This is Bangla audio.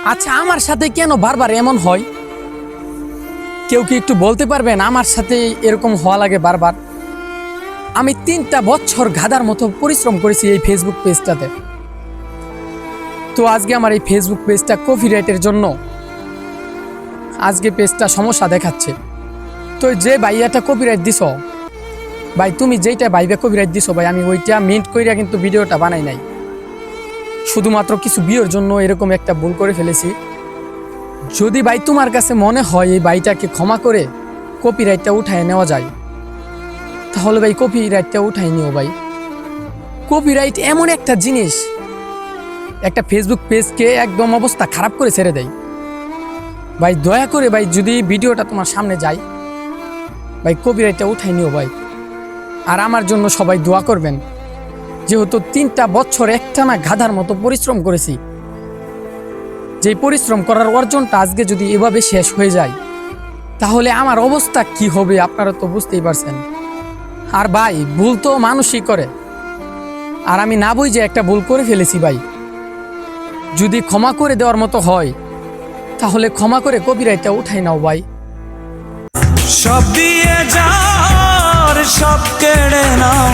আচ্ছা, আমার সাথে কেন বারবার এমন হয়? কেউ কি একটু বলতে পারবেন আমার সাথে এরকম হওয়া লাগে বারবার? আমি 3টা বছর গাধার মতো পরিশ্রম করেছি এই ফেসবুক পেজটাতে। তো আজকে আমার এই ফেসবুক পেজটা কপিরাইটের জন্য আজকে পেজটা সমস্যা দেখাচ্ছে। তো যে ভাইয়াটা কপিরাইট দিছ, ভাই তুমি যেইটা ভাইবা কপিরাইট দিছো ভাই, আমি ওইটা মিন্ট কইরা কিন্তু ভিডিওটা বানাই নাই। শুধুমাত্র কিছু বিয়ের জন্য এরকম একটা ভুল করে ফেলেছি। যদি ভাই তোমার কাছে মনে হয় এই ভাইটাকে ক্ষমা করে কপিরাইটটা উঠায় নেওয়া যায়, তাহলে ভাই কপিরাইটটা উঠাই নিও ভাই। কপিরাইট এমন একটা জিনিস, একটা ফেসবুক পেজকে একদম অবস্থা খারাপ করে ছেড়ে দেয়। ভাই দয়া করে ভাই, যদি ভিডিওটা তোমার সামনে যায় ভাই, কপিরাইটটা উঠাই নিও ভাই। আর আমার জন্য সবাই দোয়া করবেন, যেহেতু 3টা বছর একটানা গাধার মতো পরিশ্রম করেছি। যে পরিশ্রম করার অর্জনটা আজকে যদি এভাবে শেষ হয়ে যায়, তাহলে আমার অবস্থা কি হবে আপনারা তো বুঝতেই পারছেন। আর ভাই, ভুল তো মানুষই করে, আর আমি না বুঝে একটা ভুল করে ফেলেছি ভাই। যদি ক্ষমা করে দেওয়ার মতো হয়, তাহলে ক্ষমা করে কপিরাইটটা উঠাই নাও ভাই। সব দিয়ে যাও, সব কেড়ে নাও।